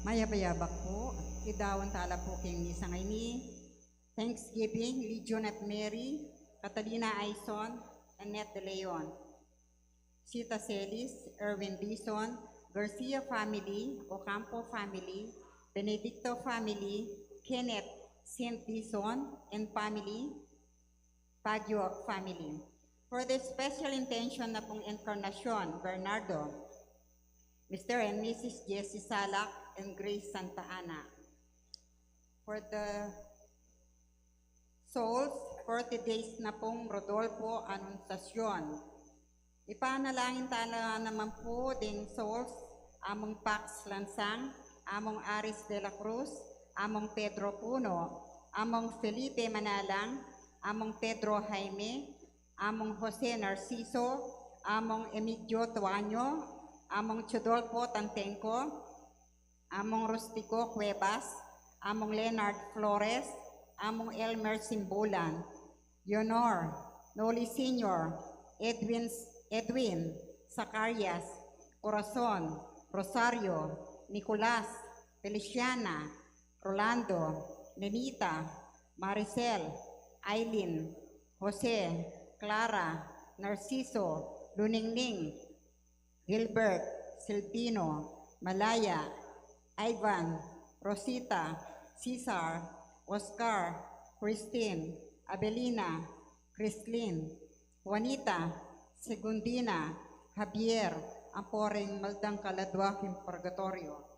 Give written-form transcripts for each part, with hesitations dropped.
Mayabayabak po, idawan tala po king ni Sangayni, Thanksgiving, Legion at Mary, Catalina Aison, Annette De Leon, Sita Celis, Erwin Dizon, Garcia family, Ocampo family, Benedicto family, Kenneth Saint Dizon and family, Baguio family. For the special intention na pong Encarnacion, Bernardo, Mr. and Mrs. Jessie Salak and Grace Santa Ana. For the souls, 40 days na pong Rodolfo Anunciacion. Ipanalangin tala naman po ding souls, among Pax Lansang, among Aris de la Cruz, among Pedro Puno, among Felipe Manalang, among Pedro Jaime, among Jose Narciso, among Emilio Tuaño, among Chodolfo Tantenco, among Rustico Cuevas, among Leonard Flores, among Elmer Simbulan, Leonor, Noli Sr., Edwin, Zacarias, Corazon, Rosario, Nicolas, Feliciana, Rolando, Nenita, Maricel, Aileen, Jose, Clara, Narciso, Luningning, Gilbert, Silvino, Malaya, Ivan, Rosita, Cesar, Oscar, Christine, Abelina, Chrislyn, Juanita, Segundina, Javier, ang poring Maldang Kaladwaking Purgatorio.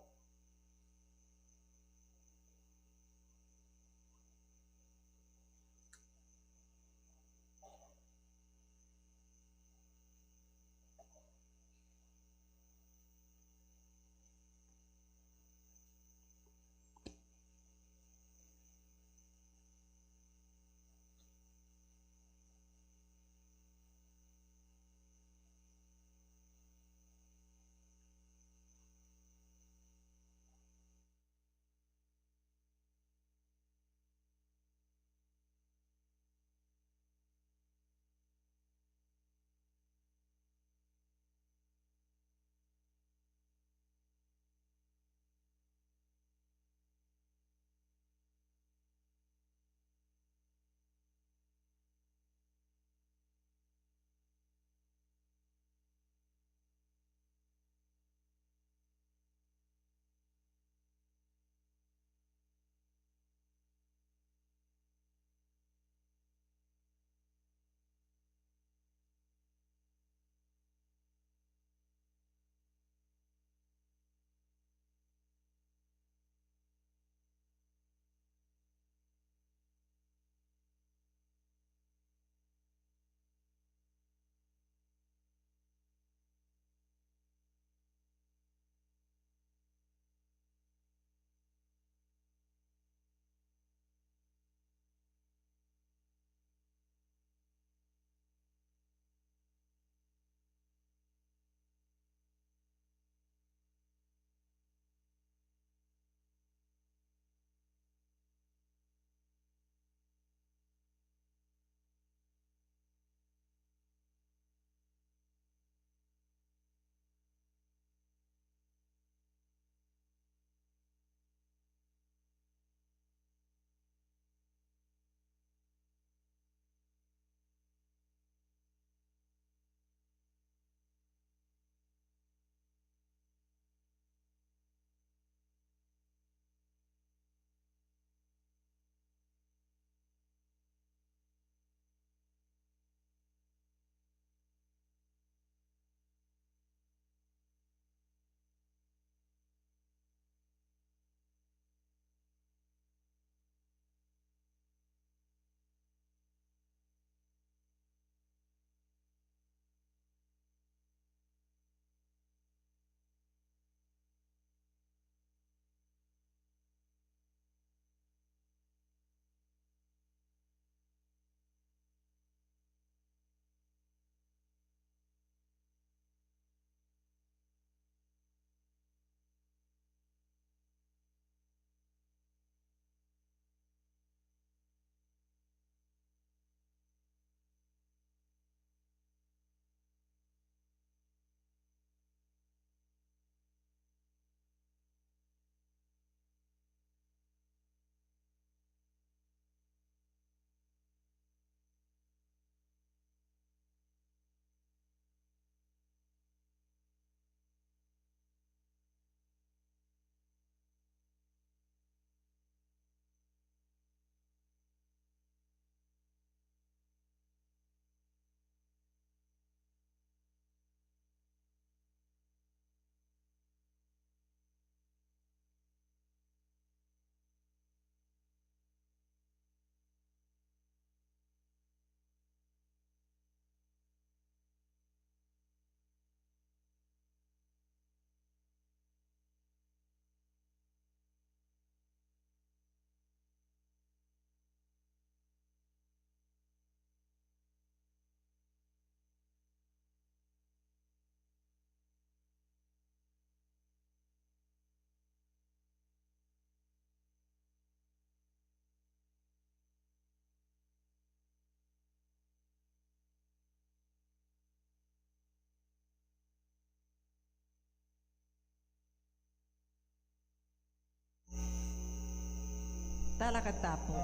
Talakad tapo.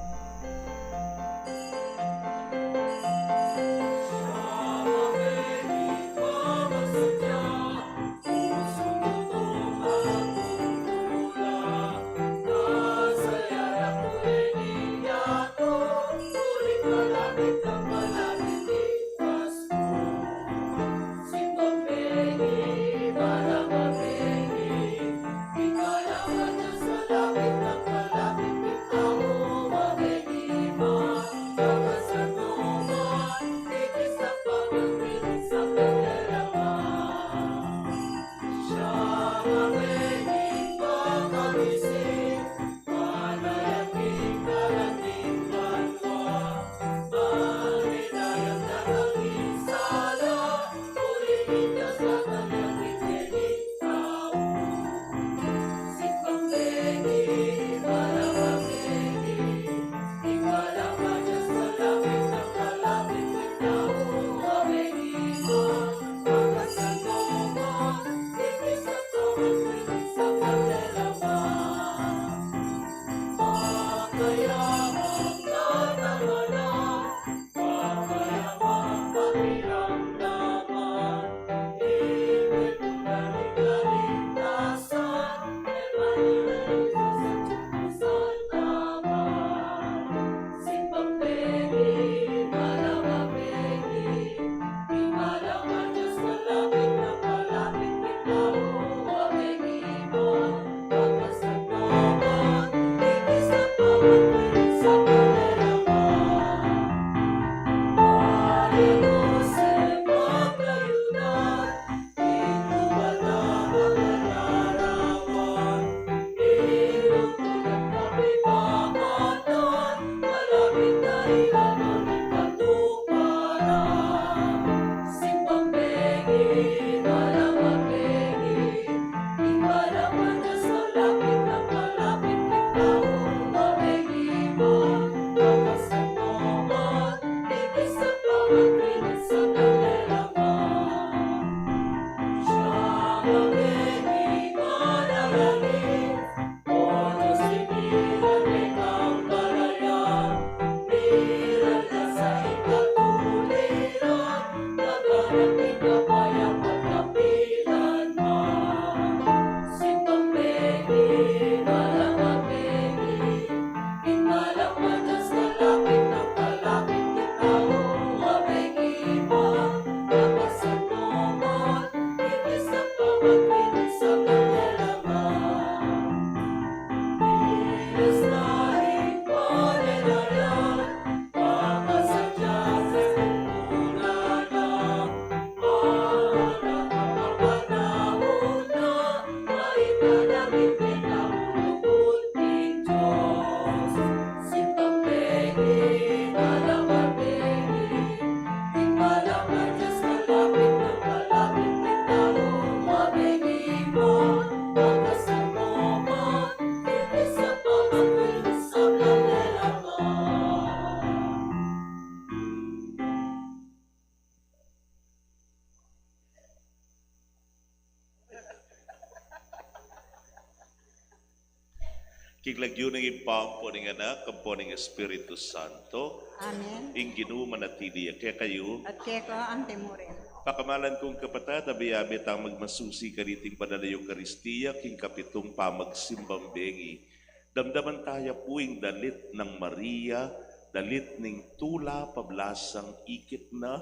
Kiglagyo ng impang po ng anak, kampo ng Espiritu Santo, Amen. ing ginumanatili, kaya kayo, At keko ang temurin. pakamalan kong kapatid, abiyabit ang magmasusi kaniting padalayo Karistiya, king kapitong pamagsimbang bengi. Damdaman tayo puing dalit ng Maria, dalit ning tula, pablasang ikit na,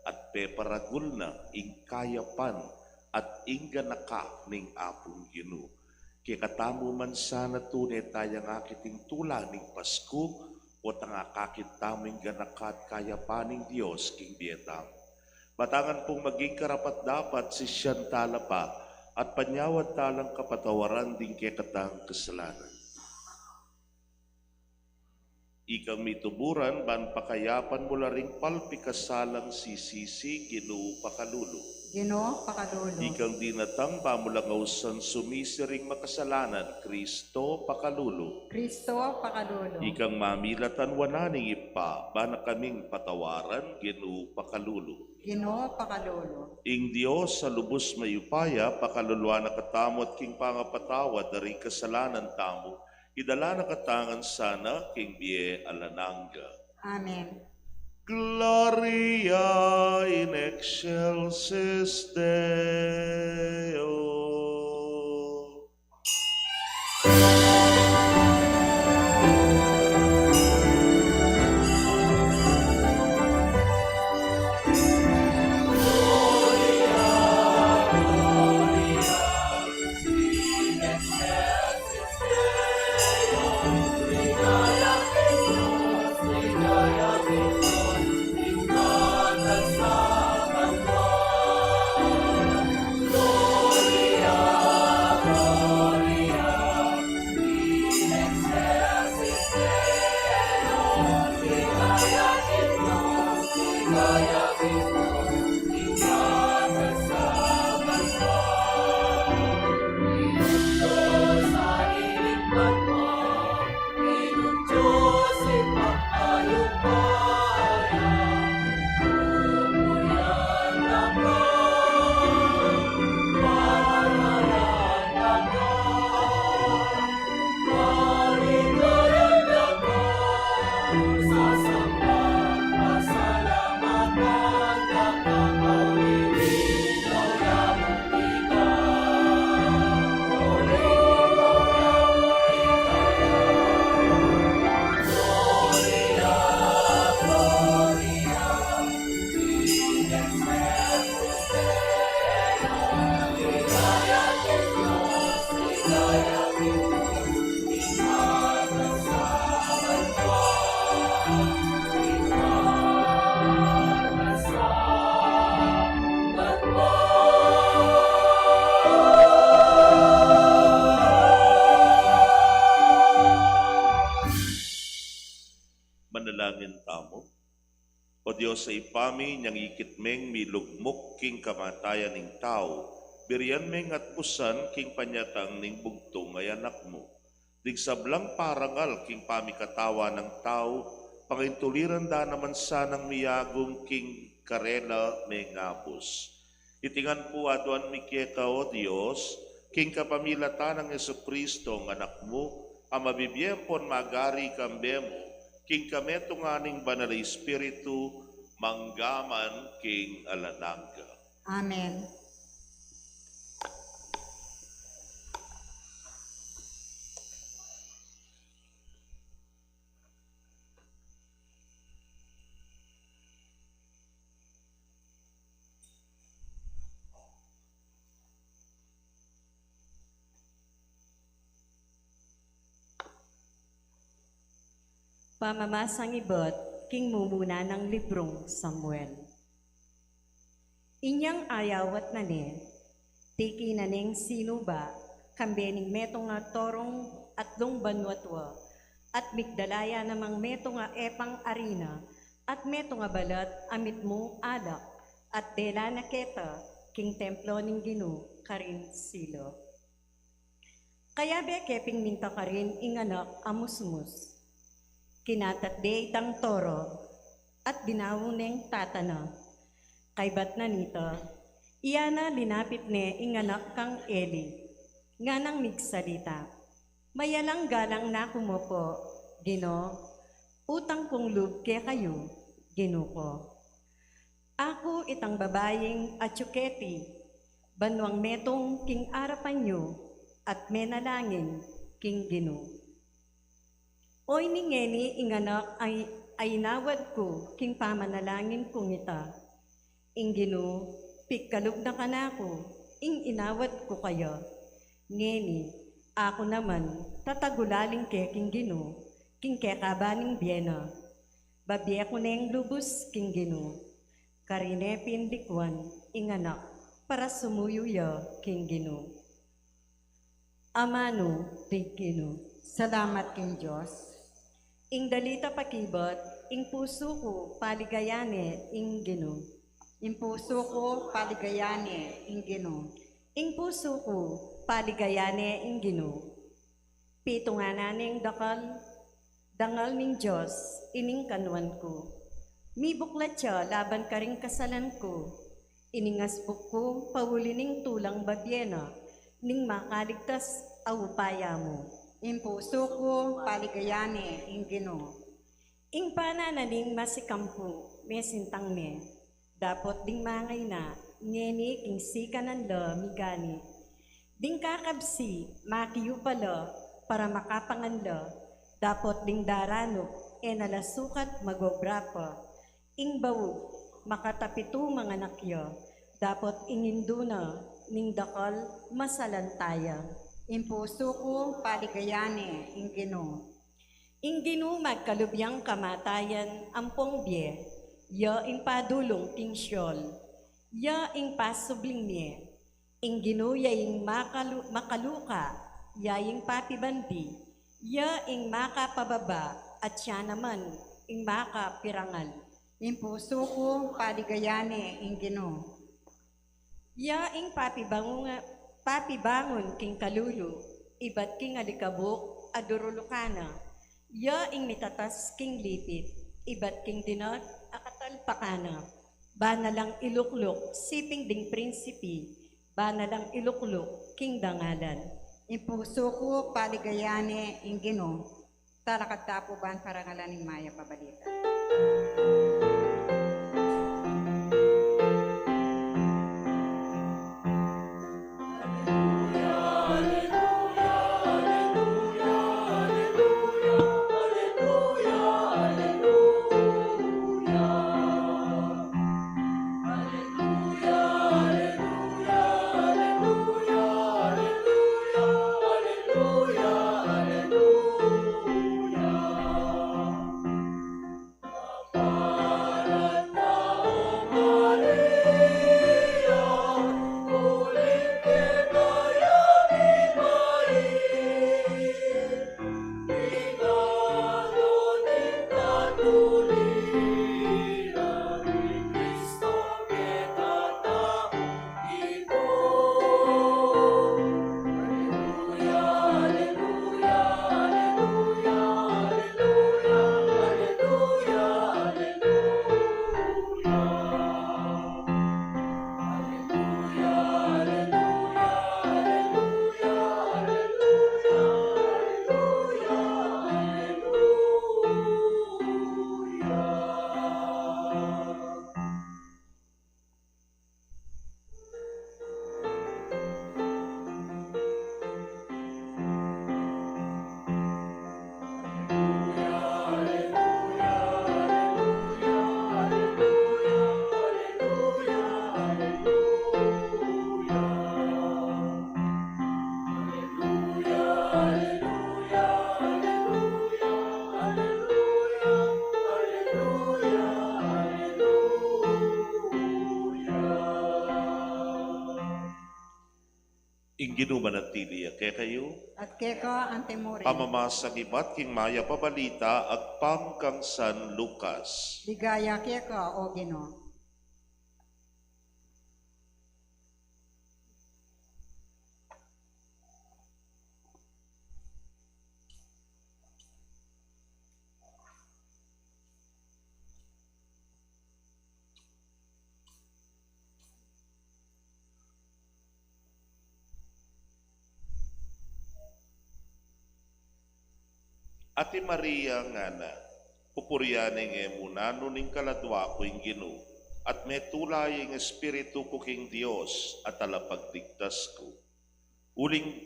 at peparagul na, ing kayapan, at ingganaka ning apong ginu. Kaya katamo man sana tunay tayo nga kiting tula ning Pasko, o tanga kakit taming ganakat kayapaning Diyos king dietang. Batangan pong maging karapat dapat si siyan tala pa, at panyawad talang kapatawaran din kaya katang kasalanan. Ikang mituburan, ban pakayapan mula ring palpikasalang sisisi, Ginoo pakalulu. Ginoo pakadulo. Ikang dinatang pamulangausan sumisiring makasalanan, Kristo pakalulu. Kristo pakadulo. Ikang mamilatan wananing ipa, bana kaming patawaran, Ginoo pakalulu. Ginoo pakadulo. Ing Dios sa lubos mayupaya, pakaluluan na katamot king pangapatawad, dari kasalanan tamo, idala na katangan sana king bie alananga. Amen. Gloria in excelsis Deo. Manalangin tamo. O Diyos sa ipami, niyang ikitmeng milugmok king kamatayan ning tao, birian meng at pusan king panyatang ning bugtong ay anak mo. Digsablang parangal king pamikatawa ng tao, pangintuliran da naman sanang miyagong king karela may ngapos. Itingan po aduan mikieka o Diyos, king kapamilata ng Jesucristo ng anak mo, ang mabibiyempon magari kambemo, king kameto nganing banal na Espiritu, manggaman king alananga. Amen. Pamamasang ibot, king mumuna ng librong Samuel. Inyang ayawat na ne, tiki na ning sinuba, kambening metong nga torong at dong banwatwa, at migdalaya namang metong nga epang arina, at metong nga balat amit mo alak, at dela na keta, king templo ning Ginu, karin silo. Kaya be keping minta karin inganak amusmus. Kinatatde itang toro at dinawon neng tatana. Kay bat na nito, iyana linapit ne inganak kang Eli, nga nang migsalita. Mayalang galang na kumopo, Gino, utang kong lub ke kayo, Gino ko. Ako itang babayeng atsuketi, banwang metong king arapan nyo, at menalangin king Gino. Oy ni ngeni inganak ay nawad ko king pamanalangin kong ita. Ing Gino, pikkalog na kanako, ing inawad ko kayo. Ngeni, ako naman, tatagulaling ke king Gino, king kekabaning biyena. Babiya ko na yung lubos king Gino. Karine pindikwan, inganak, para sumuyuya king Gino. Amano, king Gino. Salamat king Diyos. Ing dalita pakibot, ing puso ko paligayane ing Gino. Ing puso ko paligayane, ing Gino. Ing puso ko paligayane ing Gino. Pito nga naning dangal ning Diyos, ining kanuan ko. Mibuklat siya laban ka ring kasalan ko. Iningasbuk ko pawuli ning tulang babyena, ning makaligtas awupaya mo. Impuso ko, paligayani, ing Ginoo. Ing panananing masikampu, mesintang me, dapot ding mangay na, ngeni king sikanan la migani. Ding kakabsi, makiyupala, para makapangan la, dapot ding darano, nalasukat magobrapa. Ing bawog, makatapitu mga nakya, dapot inginduna, ning dakal masalantaya. Impuso ko, paligayani, ing Ginoo. Ing ginumag kalubyang kamatayan ampong bie, ya ing padulong king syol, ya ing pasubling mie, ing ginuya ing makaluka, ya ing papibandi, ya ing makapababa, at siya naman ing makapirangal. Impuso ko, paligayani, ing Ginoo. Ya ing papibangon king kalulu, ibat king alikabok, adurulukana, ya ing mitatas king lipit, ibat king dinat, akatalpakana, banalang iluklok, siping ding prinsipi, banalang iluklok, king dangalan. Impuso ko, paligayani, ing Ginoo. Talakad tapuban para ngalaning maya pabalita. Inginu manatili kaya kayo, At keko ang temuri. pamamasang ibat king maya pabalita at pangkang San Lucas. Ligaya keko, o Ginoo. Ati Maria nga na, pupuryaning emunano ning kaladwa ko ing Ginoo, at metulay ing espiritu ko king Dios at alapagligtas ko. Uling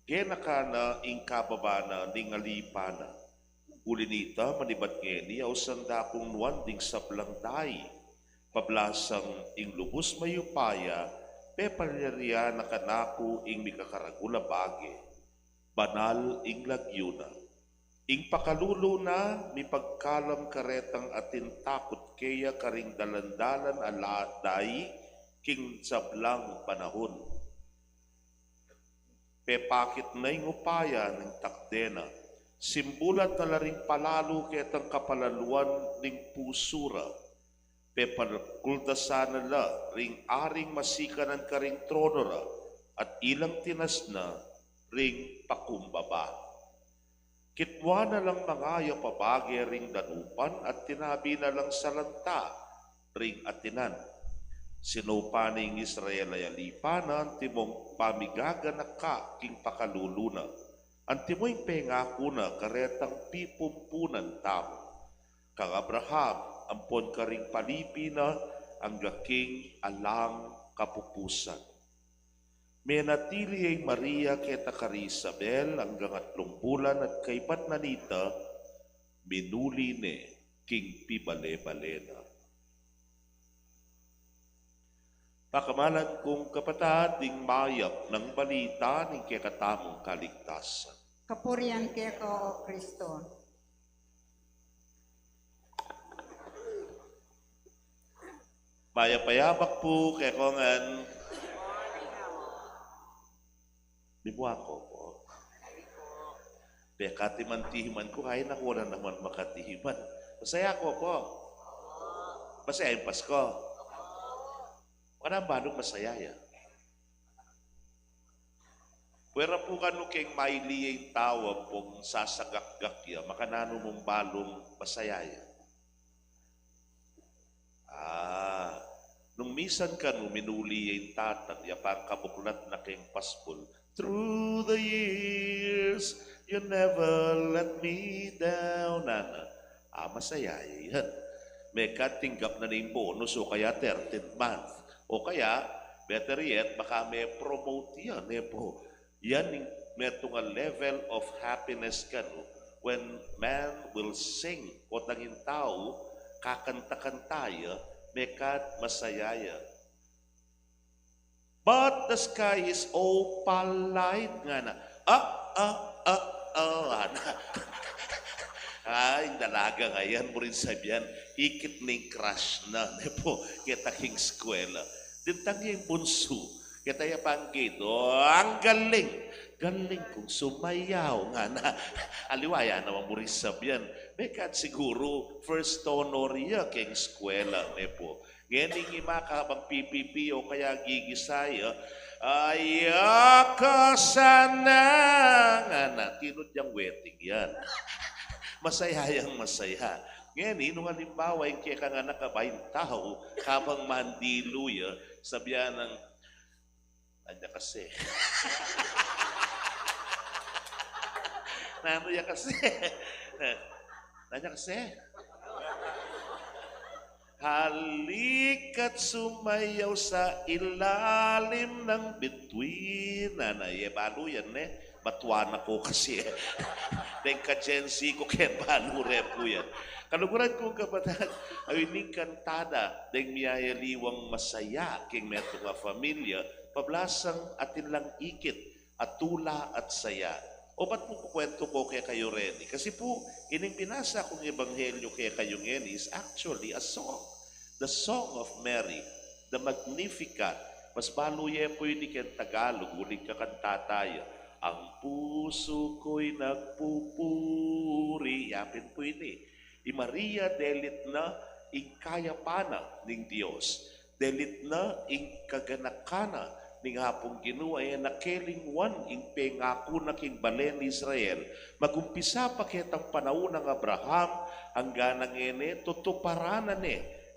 genakana ing kababana ning alipana. Ulinita manibat ngeni aw sanda kong nuan ding sablang day. Pablasang ing lubos mayupaya, pepalyarya na kanako ing mikakaragula bage. Banal ing lagyuna. Ing pakalulo na, mi pagkalam karetang atin takot kaya karing dalandalan aladay king sablang panahon. Pepakit na ing upaya ng takdena, simbulat na laring palalo ketang kapalaluan ning pusura. Pepakultasan la ring aring masikanan karing tronora at ilang tinas na ring pakumbaba. Kitwa na lang mangaya pabage ring danupan at tinabi na lang salanta ring atinan. Sinupaning Israel ay alipanan timong pamigaga na ka king pakaluluna. Antimoy pengako na karetang pipumpunan tamo. Kang Abraham, ampon karing palipina, ang gaking alang kapupusan. Menatili ay Maria keta kari Isabel hanggang 3 bulan at kay Patnanita, minuli ne king pibale-balena. Pakamalan kong kapatid ding mayap ng balita ng kekatamong kaligtasan. Kapurian keko o Kristo. Mayapayabak po kay kongan. Di mo ako po. Katiman-tihiman ko, kaya na ko na naman makatihiman. Masaya ko po. Masaya yung Pasko. Wala ba nung masaya ya? Pwera po kano keng maili yung tawa pong sasagak-gak ya, makanano mong balong masaya ya. Nung misan ka no, minuli yung tatang, ya parang kabuklat na keng paspol. Through the years, you never let me down. Masaya yan. May katinggap na yung bonus o kaya 13th month. O kaya, better yet, baka may promote yan. Po. Yan yung metong level of happiness ka no, when man will sing o tanging tao, kakanta-kantaya, may kat masayaya. But the sky is opal light nga na. Ay, dalaga nga yan mo rin sabihan, ikit ning crush na. Po, kita king skwela. Dintang yung bunso, kita yung panggito, ang galing. Galing kong sumayaw nga na. Aliwaya naman mo rin sabihan. May kat siguro, first honoria king skwela. Po. Ngayon imakabang PPP o kaya gigisaya, ayaka sana nga na. Tinod yung wedding yan. Masaya yung masaya. Ngayon, nung halimbawa, yung kaya ka nga nakabayin tao, habang mandiluya, sabihan ng, anya kasi. Nanoya kasi. Anya kasi. Halika't sumayaw sa ilalim ng bituin. Nanay, balo yan Batuan ako kasi. Dahil ka-Gen-Z ko kaya balo po yan. Kaluguran kong kapatid, ay ining kantada dahil miyayaliwang masaya king meto nga familia, pablasang atin lang ikit at tula at saya. O ba't po kukwento ko kaya kayo ready? Kasi po, ining pinasa kong ebanghelyo kaya kayo ngayon is actually a song. The Song of Mary, the Magnificat. Mas baluye po yun ikan Tagalog, uling kakantataya. Ang puso ko'y nagpupuri. Yapin po yun I Maria delit na ing kayapana ning Dios. Delit na ing kaganakana ning hapong Ginoo ay nakeling one ing pengako na king balen ni Israel. Magumpisa pa kitang panahon ng Abraham hanggang nang ene tutuparanan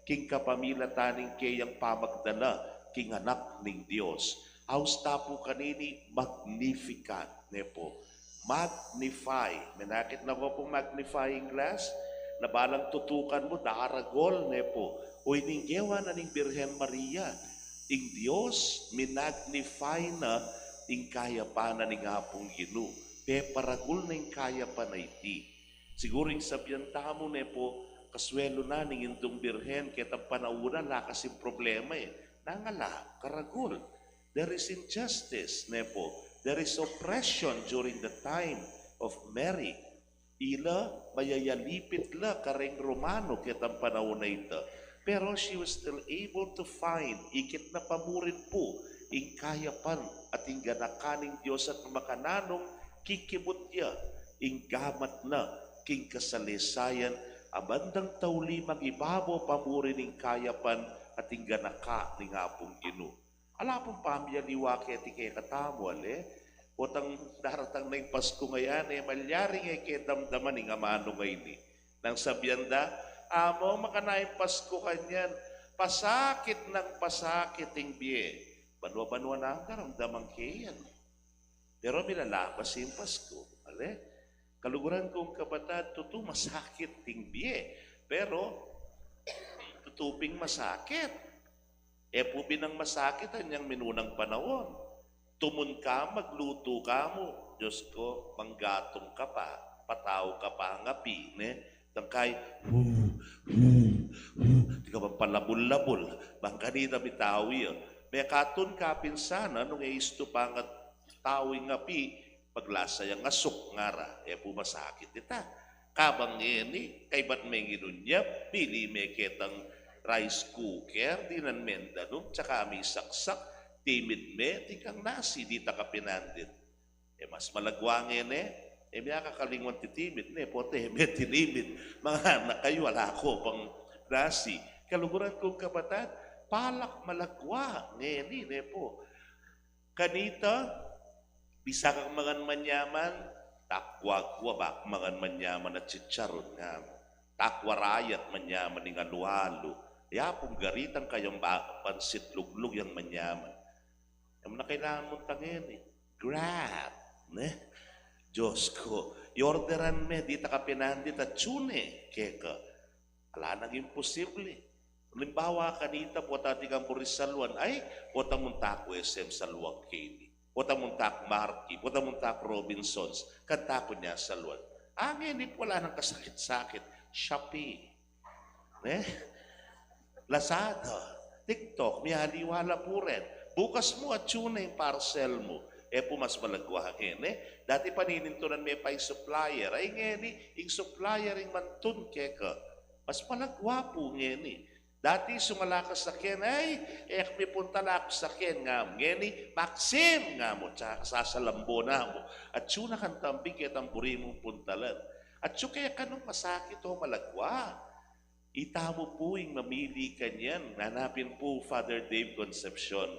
king kapamilya taning kayang pamagdala king anak ning Dios. Hausta po kanini Magnificat po. Magnify. Menakit na ko pong magnifying glass. Na balang tutukan mo, daragol po. O ininggewa na ning Birhen Maria. Ing Dios, minagnify na ing kaya pa na ning hapong Ginoo. Pe paragul na ing kaya pa na iti. Siguro yung sabihan tamo po, kaswelo na ning indong Birhen, kitang panahuna, lakas yung problema Nangala, karagul. There is injustice po. There is oppression during the time of Mary. Ila, mayayalipit la kareng Romano kitang panahon na ito. Pero she was still able to find, ikit na pamurin po, ing kayapan at ing ganakaning Diyos at makananong kikibot niya, ing gamat na, king kasalisayan, abandang tauli magibabo pamurin ing kayapan at ing ganaka ning hapong Ginoo. Ala pong pamilya liwake ti kay katamo, Otang daratang na yung Pasko ngayon, malyari nga damdaman ng amano ngayon Nang sabihan da, amo makanayang Pasko kanyan, pasakit ng pasakit ng biye. Banwa-banwa na ang karamdaman kayan. Pero milalabas yung Pasko. Ale? Kaluguran kong kapatid, tutu masakit ting biye. Pero, tutuping masakit. E po binang masakit anyang minunang panahon. Tumun ka, magluto ka mo. Diyos ko, manggatong ka pa. Pataw ka pa ngapi. Tangkay, di ka ba palabul-labul. Bang kanina bitawi. May katon ka pinsana nung isto pa nga tawi ngapi. Paglasa yung asok ngara. E po masakit ita. Kabang ini, kay ba't may ginunyap, pili may ketang rice cooker, di nan mendanong, tsaka may saksak, timid me, di kang nasi, di ta ka pinandit. Mas malagwangin may kakalimuan titimid, pote, may tinimid. Mga anak kayo, wala ko pang nasi. Kaluguran kong kapatid, palak malagwa, ngeni, po. Kanita, bisa kang mga manyaman, takwagwa bak mga manyaman at chicharon nga. Takwarayat manyaman ng alualo. Yapong garitan kayong pansit luglug yung manyaman. Yung na kailangan mong tangin Grab. Diyos ko. Yorderan me, di ta ka pinandit at tune. Keka. Ala nang imposible. Limbawa kanita po tati kang puris salwan. Ay, po tamuntako SM salwang kini. Wata muntak Marky, wata muntak Robinsons, kanta ko niya sa luwan. Ngayon, wala nang kasakit-sakit. Shopee, Lazada, TikTok, may haliwala po rin. Bukas mo at tune yung parcel mo. Po mas malagwahangin. Dati paninintunan may pa'y supplier. Ay ngayon, yung supplier yung mantun keka. Mas malagwa po ngayon. Dati sumalakas sa ken, may punta na ako sa ken nga mo. Ngeni, Maxim nga mo, tsaka sasalambo na mo. At siya nakantambing kitang buri mong puntalan. At siya kaya ka nung masakit o malagwa. Itamo po yung mamili ka niyan. Hanapin po Father Dave Concepcion.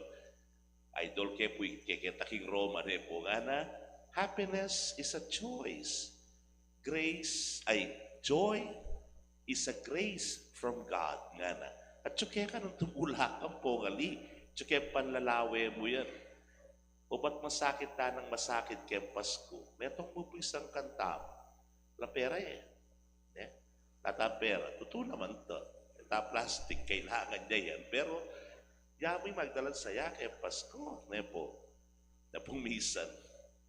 Idol kaya po yung kikitaking Roma po nga na, happiness is a choice. Joy is a grace from God nga na. At tsuke ka nung tumulakan po ngali. Tsuke panlalawe mo yan. O ba't masakit ta ng masakit kaya Pasko? Metong mo po isang kanta. La pera Tata pera. Totoo naman to. Ta plastic, kailangan niya yan. Pero, yamoy magdalan saya kaya Pasko. Na pumisan.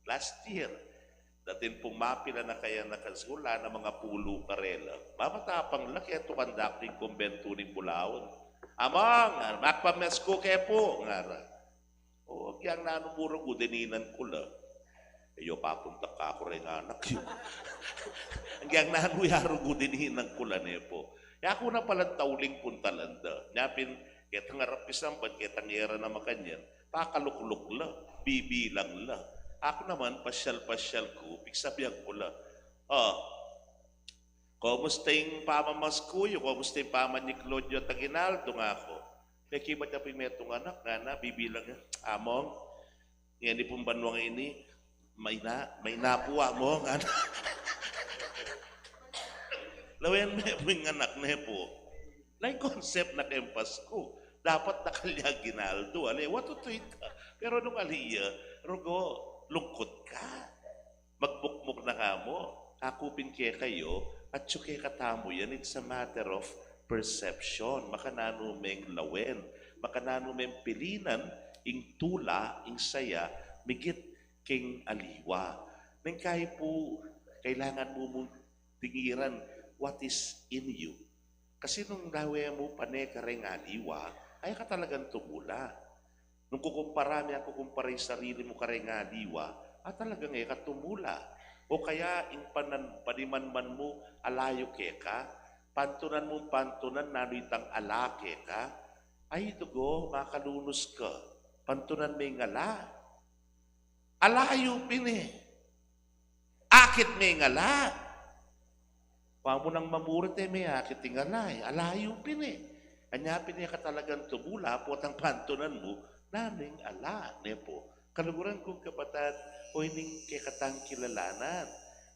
Last year, datin pumapila na kaya nakasula na mga pulo karela. Mamatapang laki at tukandak ng kumbento ng Bulaon. Amang, makpamesko kaya po. Ngara. O, kaya nanumurong udininan ko la. Iyo, papunta ka ako rin anak yun. Hanggang nanuyarong udininan ko la po. Kaya ako na palang tauling puntalanda. Nyapin, kitang arapisan ba, kitang era na makanyan, pakalukluk la, bibilang la. Ako naman, pasyal-pasyal ko, bigsabihan ko lang. Kumusta yung pamamas ko, kumusta yung pama ni Claudio Taginaldo nga ako. May kibat niya pimetong anak, nga na, bibilang niya, Among, ngayon pong banwang ini, may napo, Among, nga na. Lawen mo yung anak na po. Like concept na kayong Pasko, dapat nakalya Ginaldo. Watutoy ka. Pero nung aliya, Rugo, lungkot ka. Magbukmok na ka mo. Akupin kaya kayo at suke katamo yan. It's a matter of perception. Makananumeng lawen. Makananumeng pilinan ing tula, ing saya, migit king aliwa. Nang kaya po, kailangan mo mong tingiran what is in you. Kasi nung dawe mo panekareng aliwa, ay ka talagang tumula. Nung kukumpara niya, kukumpara yung sarili mo karengaliwa, talagang katumula. O kaya, yung panimanman mo, alayo ka, pantunan mo pantunan, nanuitang alake ka, ay dugo, makalunos ka. Pantunan may ngala. Alayo Akit may ngala. Pamo nang mamurit may akit yung ngala. Alayo Anyapin niya ka talagang tumula, po ang pantunan mo, naming ala, po. Kaluguran kong kapatid, o hining kekatang kilalanan,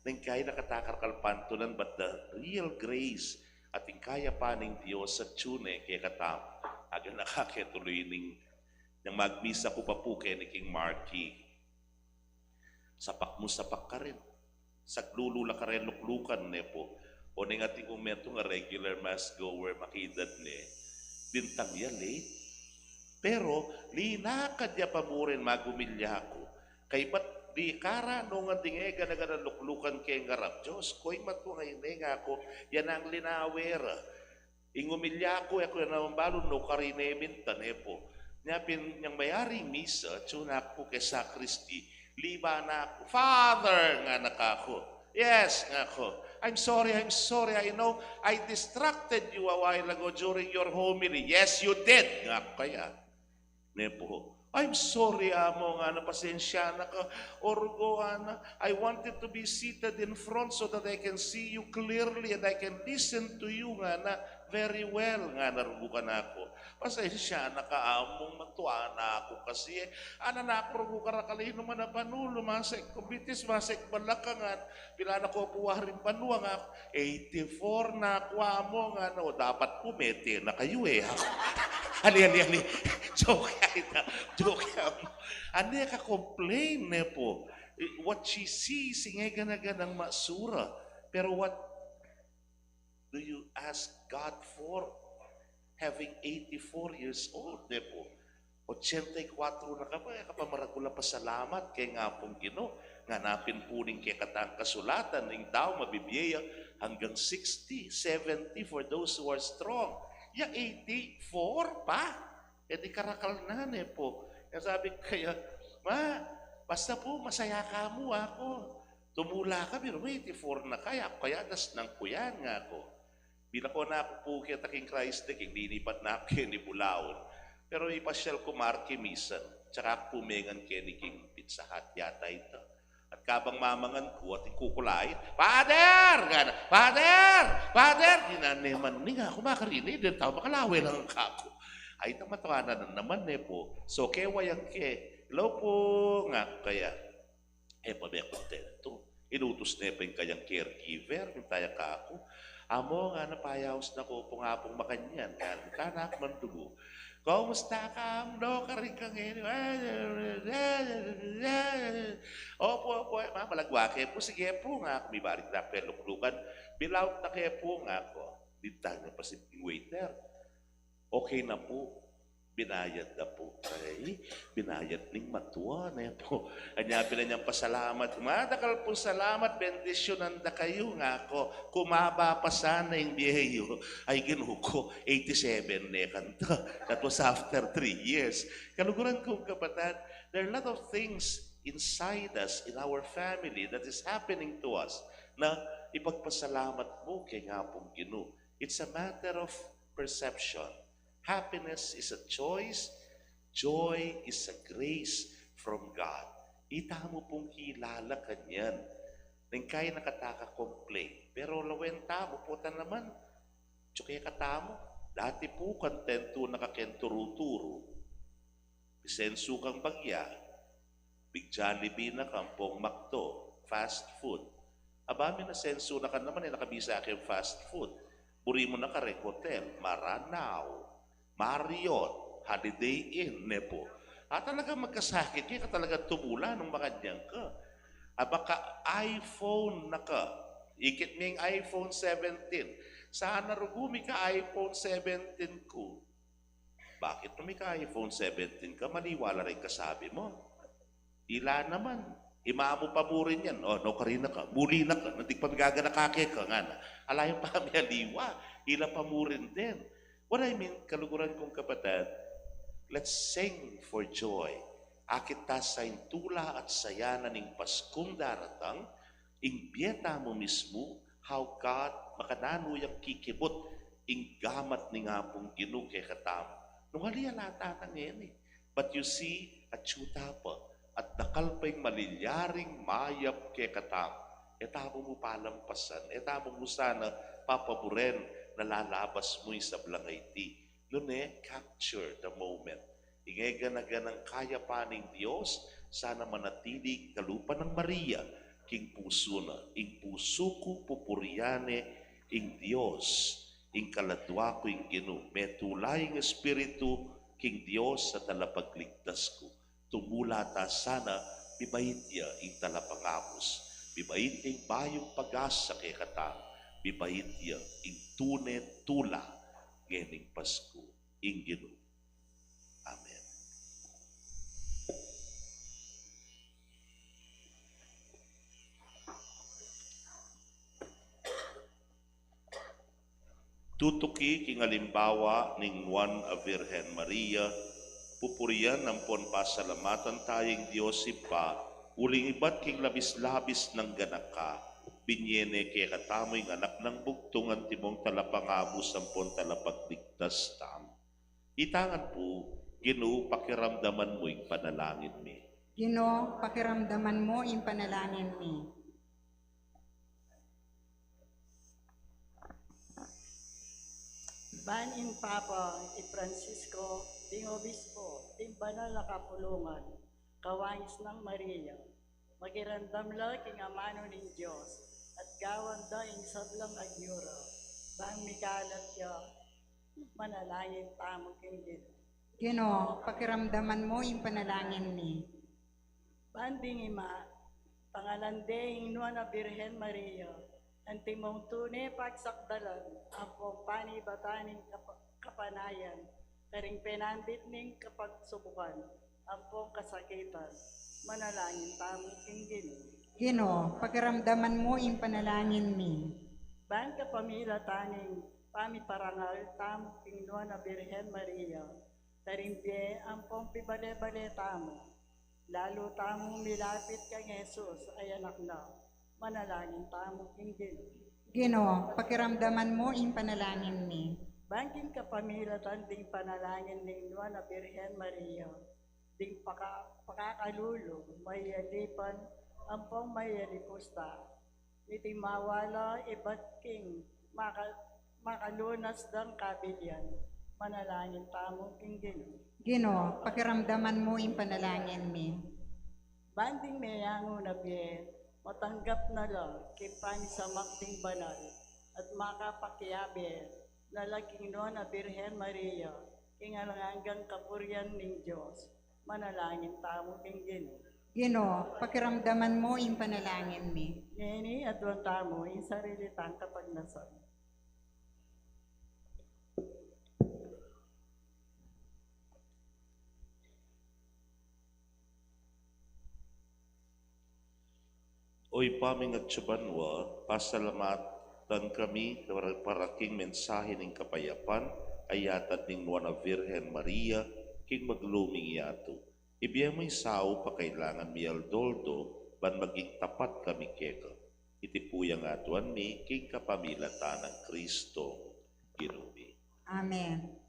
nang kaya nakatakar kalpantunan, but the real grace, at yung kaya pa ng Diyos sa tune, kekatam, agad nakakituloy ning magmisa ko pa po kay ni King Marky. Sapak mo, sapak ka rin. saglulula ka rin luklukan ne po. O ning ating umento nga regular mass goer makidad ne, dintang yan Pero, linakad ya pa mo rin magumilya ko. Kay ba't di kara nung ating gana luklukan kay ngarap. Diyos, ko'y matungay nga ako, yan ang linawera. Ingumilya ko, ako na naman balon no karinemintan po. Nyapin niyang mayaring misa, tsunak po kay sakristi, liba na ako. Father, nga nakako. Yes, nga ako. I'm sorry, I know I distracted you a while ago during your homily. Yes, you did. Nga kaya. Nepo. I'm sorry, amo nga na pasensya na ka. Orgo, ana. I wanted to be seated in front so that I can see you clearly and I can listen to you nga na very well nga narugukan ako. Pasensya na ka, among matuwa na ako kasi ana na ako rugukan na kalino man na panulo, masek kubitis, masek balakangan, pila na ko puwarin panuwa nga 84 na ako amo nga no, dapat pumete na kayo Ali. Joke yan. Ano ka complain ne po? What she sees, ingay ganaganang masura. Pero what do you ask God for? Having 84 years old ne po. 84 na ka pa, kapamaragula pa salamat kay nga pong Ginoo. Nganapin po rin kay katang kasulatan, ng tao mabibiyaya hanggang 60, 70 for those who are strong. Ya 84 pa. E di karakal na po. Kaya sabi kaya, ma, basta po masaya ka mo ako. Tumula ka, pero 84 na kaya das ng kuyan nga ako. Bila ko na ako po kaya taking Christ, linipat na ako kaya ni Bulaon. Pero ipasyal ko Marky Misan, tsaka pumengan kaya ni King Pizza Hut yata ito. At kabang mamangan ko at ikukulain, Father! Father! Dinaneman ni nga ako makarinig, din tao makalawi lang kako. Ay tamatawanan na naman po. So kewayang hello po nga kaya. Pabekot to. Inutos na pa yung kayang caregiver, yung tayo kako. Amo nga napayaws na ko po nga pong makanyan. Kanak man dugo. Kumusta ka, amdo ka rin kang Opo, malagwake po. Sige po nga, may barit na peluklukan. Bilaw na kaya po nga ako. Dintang na pa si waiter. Okay na po. Binayad na po. Ay, binayad ning matuwa na po. Anyapin na niyang pasalamat. Madakal po salamat, bendisyonan na kayo nga ako. Kumaba pa sana yung biyeyo. Ay, ginuko, 87 na kanta. That was after 3 years. Kaluguran kong kapatid, there are a lot of things inside us, in our family, that is happening to us, na ipagpasalamat mo kay nga pong Ginoo. It's a matter of perception. Happiness is a choice. Joy is a grace from God. Ita mo pong kilala kanyan. Nang kaya nakataka-complain. Pero lawenta mo po naman. Tsukaya katamo. Dati po kontento nakakenturo-turo. Bisensu kang bagya. Big Jollibee na kampong Makto. Fast food. Abami na sensu na ka naman nakabisa aking fast food. Buri mo na ka hotel. Maranao. Marriott, Holiday Inn, nepo. Talaga magkasakit ka talaga tumula nung makanyang ka. Baka iPhone na ka. Ikit mo yung iPhone 17. Sana rugumi ka iPhone 17 ko. Bakit nung ka iPhone 17 ka? Maliwala rin kasabi mo. Ila naman. Imamo pa mo rin yan. No karina ka. Muli na ka. Nandig pa bigaga na kake ka. Alayang pa kami aliwa. Ila pa mo rin din. What I mean, kaluguran kong kapatid, let's sing for joy. Akit ta sa intula at saya na ning Paskong daratang, ingbyeta mo mismo, how God makananuyang kikibot, ing gamat ni nga pong Ginoo kay katam. Nung haliyalata na ngayon But you see, at syuta pa, at nakalpay malilyaring mayap kay katam. Etamo mo palampasan, etamo mo sana papaburen, nalalabas mo sa blangay ti. Lune, capture the moment. Ingay ganaganang kaya pa ng Diyos, sana manatili kalupa ng Maria, king puso na, ing puso ko pupuriane, ing Diyos, ing kaladwa ko ing Ginoo, may tulaying espiritu, king Diyos sa talapagligtas ko. Tumula ta sana, ibayitya ing talapangapos. Bibait ing bayong pag-asa kay katang, bibait ya ing tunet tula ngening Pasko ing Ginoo. Amen. Tutuki king alimbawa ning Juan a Virgen Maria, pupurian ng pon pasalamatan tayong Diyos ipa, uling ibat king labis-labis ng ganaka, binyene kay katamoy ng anak ng bugtungan timong talapangabos ang pon talapagligtas tam. Itangan po, Ginoo pakiramdaman mo yung panalangin mi. Ginoo, pakiramdaman mo yung panalangin mi. Banin Papa i Francisco, ting Obispo, ting banal na kapulungan, kawangis ng Maria, magirandam la king amano ning Diyos, at gawan da ing sablang agyura, bang mikalat ya, manalangin tamo king Ginoo. Ginoo, pakiramdaman mo yung panalangin mi. Banding ima, pangalande ing Nuana Birhen Maria, ang timong tunay pagsakdalan, ang pong bataning kapanayan, karing penandit ning kapagsubukan, ang pong kasakitan, manalangin tamo king Ginoo. Ginoo, pakiramdaman mo yung panalangin mi. Ban ka pamila taning pamiparangal tamo king Nuana Birhen Maria, karing biye ang pong pibale-bale tamo, lalo tamo milapit kang Jesus ay anak na, manalangin tamo king Ginoo. Ginoo, pakiramdaman mo yung panalangin mi. Bangking kapamilatan ding panalangin ng Nuana Birhen Maria, ding pakakalulog, mayalipan, ampong mayalipusta, niting mawala ibat king makalunas ng kabilyan, manalangin tamo king Ginoo. Ginoo, pakiramdaman mo yung panalangin mi. Banding mayango na biye, matanggap na lang kimpani sa makting banal at makapakiyabe na laging Nuana Birhen Maria, king alanggang kapurian ng Diyos, manalangin tamo king Ginoo. Ginoo, pakiramdaman mo yung panalangin mi. Nini at tamo yung sarili tang kapagnasan. Oy paming at subanwa, pasalamatan kami para king mensahe ng kapayapan, ayatad ning Nuana Virgen Maria, king magluming yato. Ibiya mo'y sao pa kailangan mi aldoldo, ban maging tapat kami keka. Itipuyang atuan mi, king kapamilatan ng Kristo, Ginoo mi. Amen.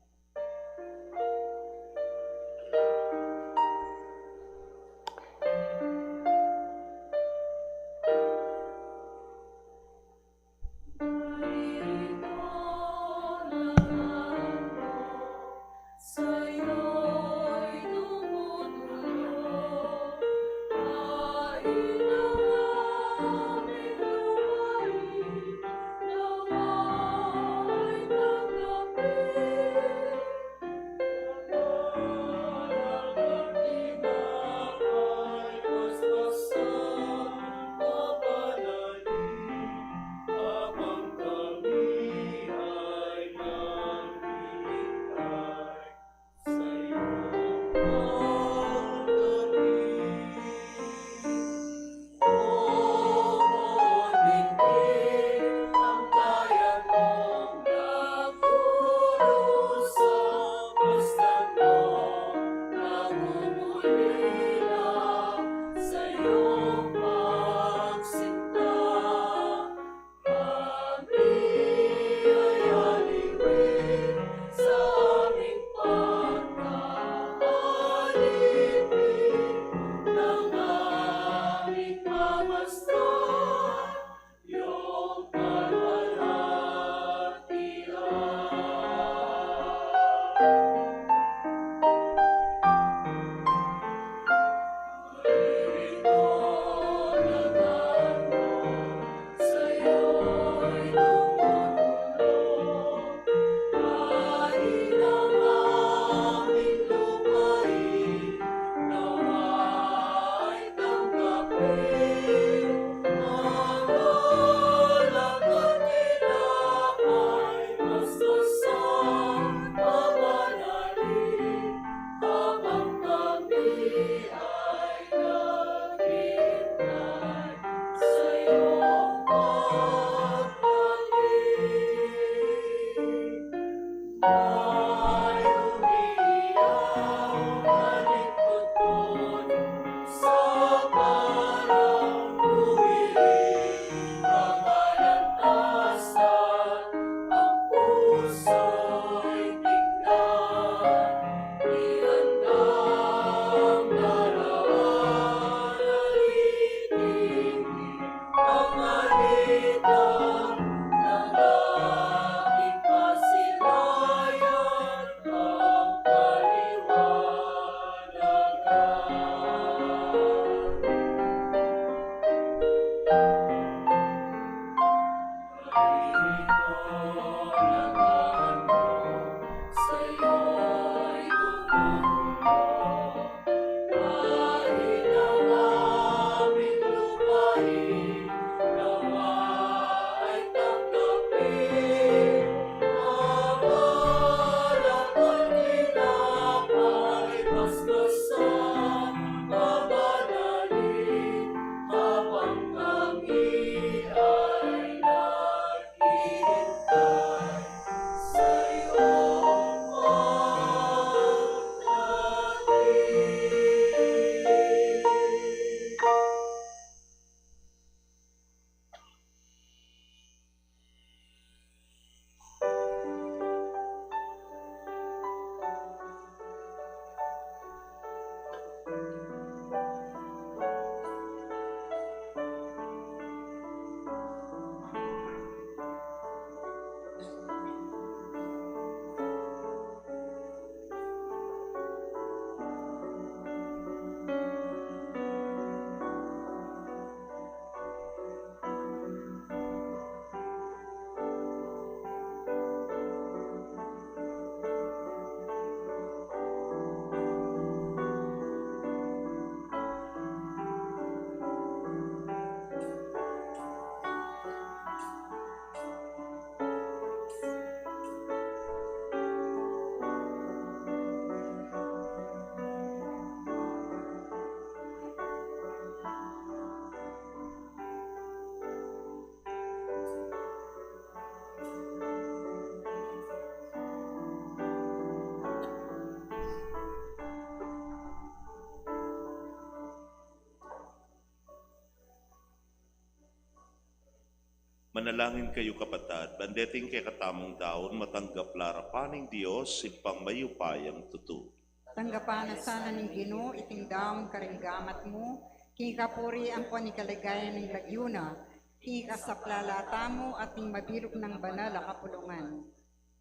Manalangin kayo kapatad, bandeting kay katamong daon, matanggap larapaning Diyos, sipang mayupayang tutu. Tanggapan na sana ng Ginoo iting daong karinggamat mo, king kapuri ang ni kaligayan ng lagyuna, king kasaplalata mo at king mabilog ng banal a kapulungan.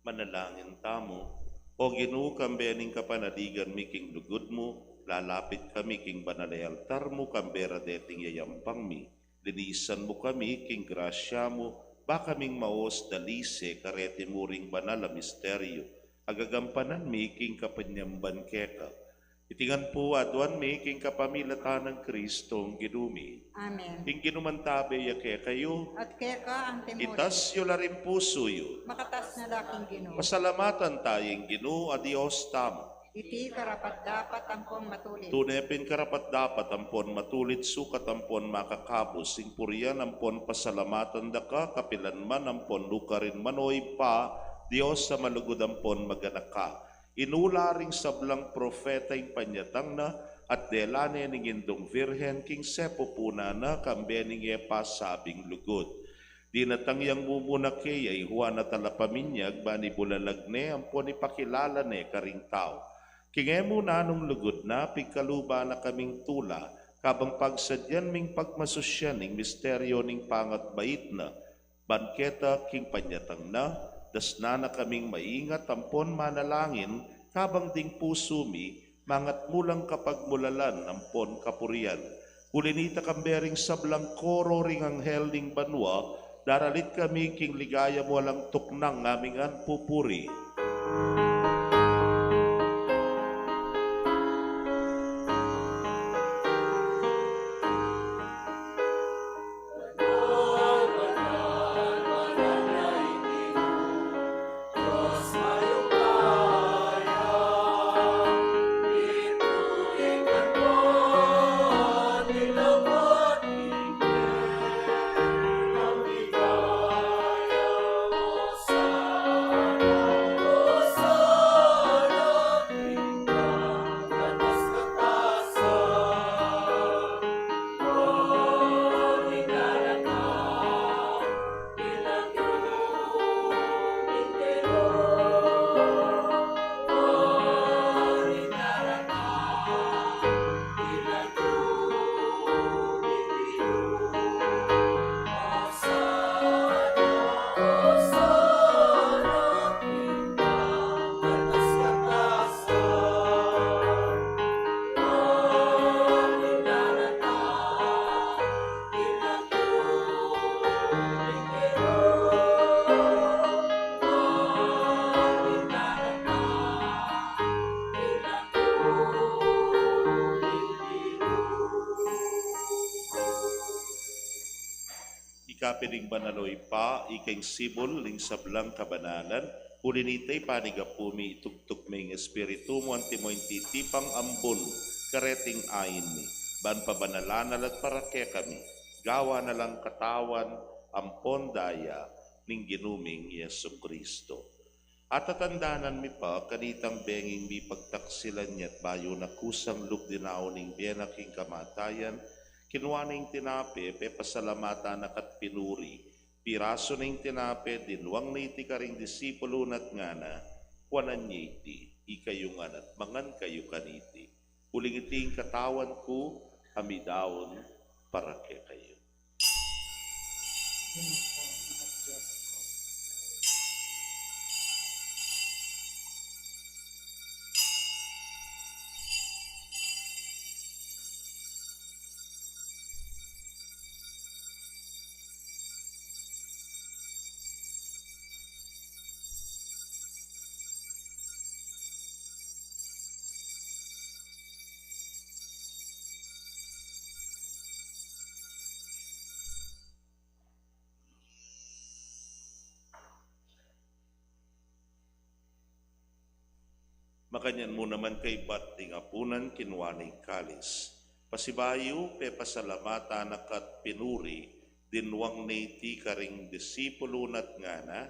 Manalangin tamo, o Ginoo kambening kapanadigan mi king lugod mo, lalapit kami king banalay altar mo, kambera deting yayampang mi. Linisan mo kami, king grasya mo, baka kaming maos dalise, karete muring banal a misteryo. Agagampanan mi, king kapanyamban keka. Itingan po aduan mi, king kapamilatan ng Kristong ginumi. Amen. King ginumantabe ya kaya kayo, At keka ang temori, itas yo la rin puso yo. makatas na laking Ginoo. Pasalamatan tayong Ginoo a Dios tamo. Iti karapat dapat ang kong matuloy. Tunepin karapat dapat ampon matulit sukat ampon makakabos sing purian ampon pasalamatan da ka kapilan man ampon lukarin manoy pa Dios sa malugod ampon maganak ka. Inularing sablang profeta ing panyatang na at delane ning indong virhen king sepo puna na kambening epa sabing lugod. Di natangyang mumunake ay huwa na talapaminyag bani bulalagne ampon ipakilala ne karing tao. Kingemo na nung lugod na, pigkaluba na kaming tula, kabang pagsadyan ming pagmasusyan ning misteryo ning pangat bait na, banketa king panyatang na, dasna na kaming maingat ampon manalangin, kabang ding puso mi, mangat mulang kapag mulalan ampon kapurian. Ulinita kambering sablang koro ring anghel ning banwa, daralit kami king ligaya mo alang tuknang ngamingan pupuri. tinapining banaloy pa, ikaing sibol, ling sablang kabanalan, ulinitay panigapumi, itugtog may espiritu mo, antimoy titipang ambon, kareting ayin mi, ban pabanalanan at parake kami, gawa na lang katawan, ampon daya, ning ginuming Yesu Kristo. At tatandanan mi pa, kanitang benging mi pagtaksilan niya't bayo na kusang lugdinao ning bienaking kamatayan, kinuwaning tinape, pe pasalamatan nakat pinuri, piraso ning tinape, dinwang na iti karing disipulo nat nga na, kuwanan niya iti, ikayungan at mangan kayo kaniti. Uling iting katawan ko, amidawon, para ke kayo. Ginoo ko at Diyos ko. Makanyan mo naman kay bating apunan kinwaning kalis. Pasibayo, pe pasalamata nakat pinuri, dinwang niti karing disipulo nat ngana,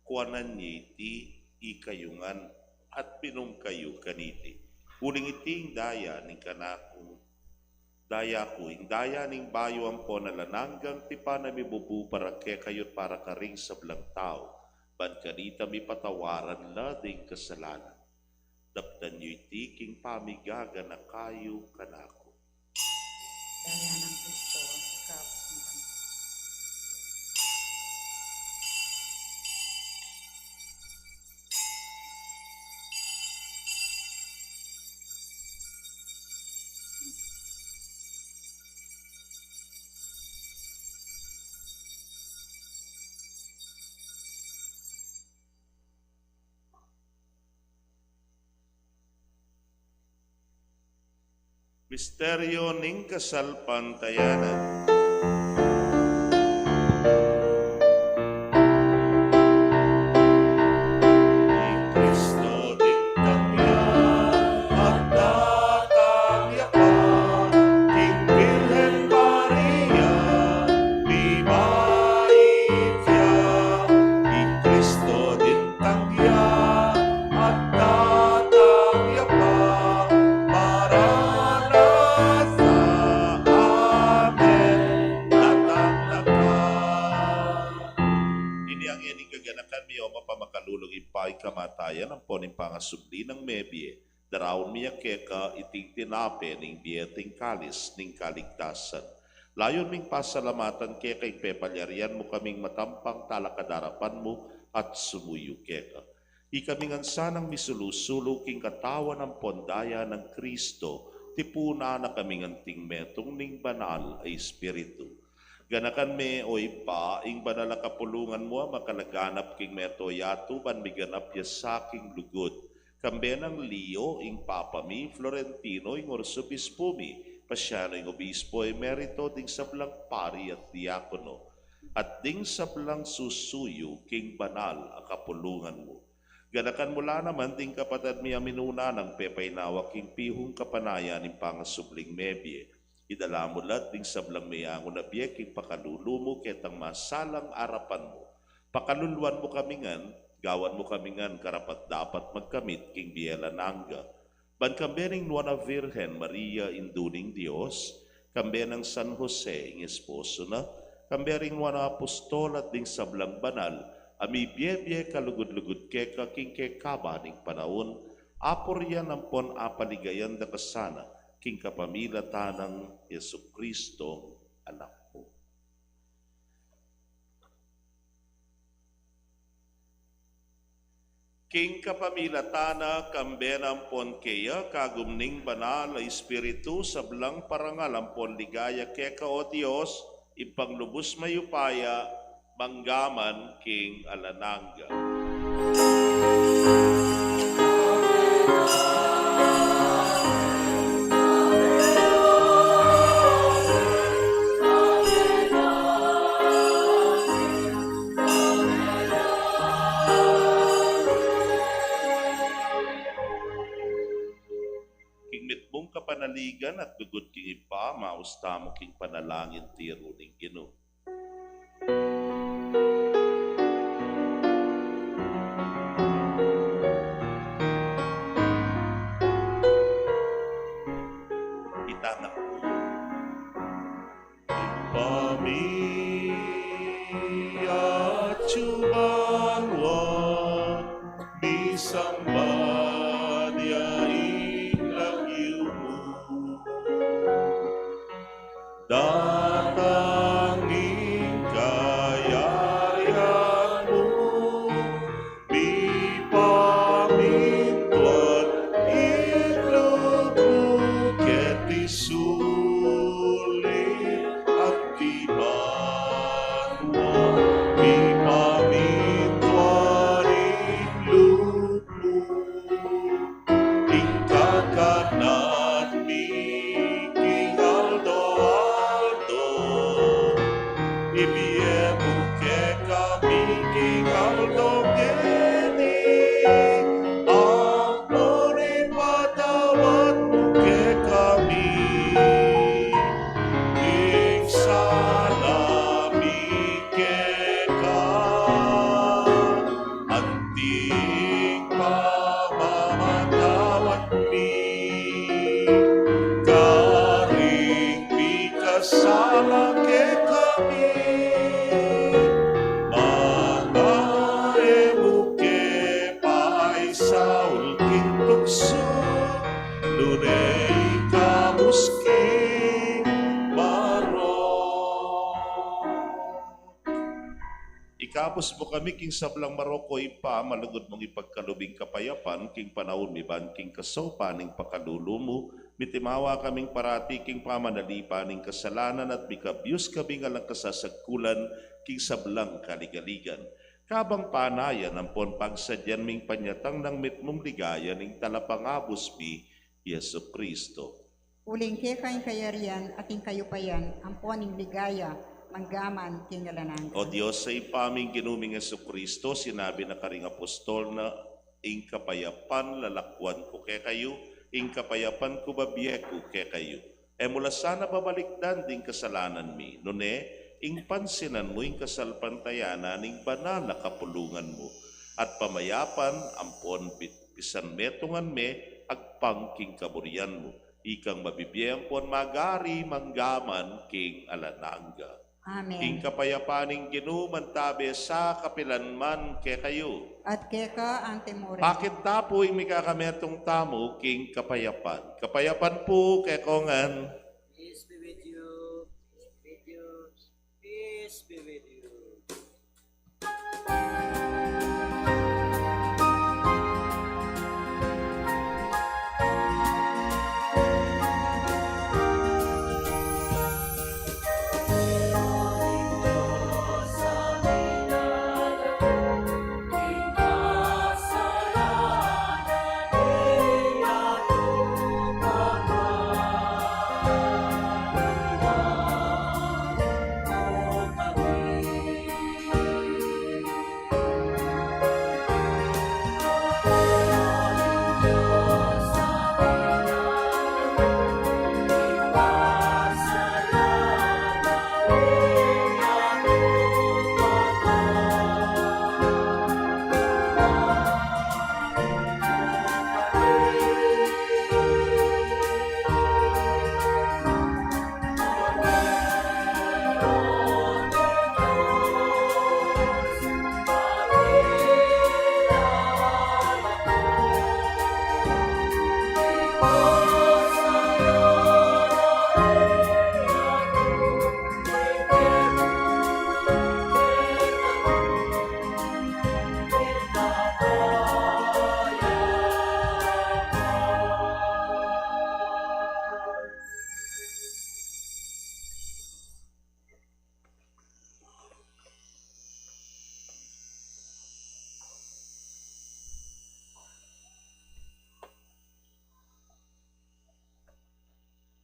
kuanan niti ikayungan at pinum kayo kaniti. Uling iting daya ning kanakong daya ko, ing daya ning bayo ang po nalananggang tipa na mibubu para ke kayot para karing sablang tao, ban kanita mi patawaran la ding kasalanan. Daptan niyo iti king pamigaga na kayo kanako. Daya ng Kristo sa kapos mo kami. Misteryo ning kasalpantayanan. Ni Kristo diktamyan at natangya pa, King Virgen Maria, libait siya. Ni Kristo diktamyan at natangya pa, mapamakalulog ipay kamatayan ang poning pangasubli ng mebye, darawon miya keka iting tinape ning bieting kalis ning kaligtasan. Layon ming pasalamatan keka ipepalyarian mo kaming matampang talakadarapan mo at sumuyo keka. Ikamingan sanang misulusulo king katawan ng pondaya ng Kristo, tipuna na kaming anting metong ning banal ay espiritu. Ganakan me o ipa, ing banal kapulungan mo, makalaganap king meto yato, ban miganap ya saking lugod. Kambe ng Leo, ing Papa mi, Florentino, ing Orsobispo mi, Pasyano, ing Obispo, Emerito, ding sablang pari at diakono, at ding sablang susuyo, king banal kapulungan mo. Ganakan mula naman ding kapatid mi aminuna ng pepaynawa, king pihong kapanayan, ing pangasubling mebye. Idala mo lahat ding sablang mayango na biyeking pakalulumo ketang masalang arapan mo. Pakaluluan mo kamingan, gawan mo kamingan karapat dapat magkamit king biela nangga. Ban kambeneng Nuana Virgen Maria induning Dios, kambenang San Jose ing esposo na, kambering Nuana Apostol at ding sablang banal, ami biye kalugod-lugod keka king kekaba ning panahon, apor yan ang pon apaligayan da kasana, king kapamilatan ng Yesu Kristo, anak mo. King kapamilatana kambenang pon keya, kagumning banal na espiritu, sablang parangal ang pon ligaya keka o Diyos, ipanglubos mayupaya, manggaman king alananga. panaligan at gugod king ipa, mausta mo king panalangin tiro ning Ginoo. Itanak mo. Ipamiyat chubanwa, misambad yaing lagyumo. Datangin kayayan mo, di pamintuan ilubog ket isulit at ibanwa. Di pamintuan ilubog ikakanan mi king aldo-aldo. Ibiemu ke kami king aldo geni, ampunin patawad mo ke kami. Ing salami ke ka, anting pamamatawad mi. Karing mi kasala ke kami, mga emuke paisaul kintukso, lunay kamusking maro. Ikapos mo kami king sablang maroko ipa, malugod mong ipagkalubing kapayapan, king panahon miban king kasopa ning pakalulo mo, mitimawa kaming parati king pamanalipa ning kasalanan at mikabyus kami nga lang kasasagkulan king sablang kaligaligan. Kabang panayan ampon pagsadyan ming panyatang ng mitmong ligaya ning talapangabos mi, Yesu Kristo. Uling ke kayong kayarian ating kayupayan, amponing ligaya, manggaman kingalanang. O Diyos, sa ipaming ginuming Yesu Kristo, sinabi na karing apostol na ing kapayapan lalakwan ko ke kayo, ing kapayapan ko babiye ko ke kayo. E mula sana babalikdan ding kasalanan mi, nune, ing pansinan mo ing kasalpantayanan ing banal na kapulungan mo, at pamayapan ampon bisan metungan me, agpang king kaburian mo, ikang mabibiyang pon magari manggaman king alananga. King Amen. kapayapaning ginuman tabi sa kapilanman ke kayo. At keka ang temore. Bakit tapo may kakametong tamo king kapayapan? Kapayapan po ke kongan. Peace be with you. Peace be with you. Peace be with you.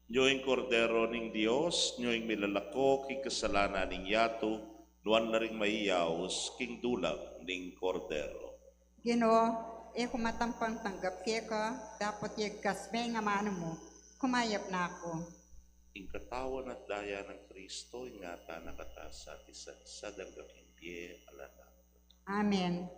Nyoing kordero ning Dios, nyoing milalako king kasalanan ning yato, nuan na ring maiyaos king dulang ning kordero. Ginoo, e kumatampang tanggap keka, dapat yagkasme nga mano mo, Kumayap na ako. Ingkatawan at daya ng Kristo, ingata nakatasa at isa dagdaking pie alanan. Amen.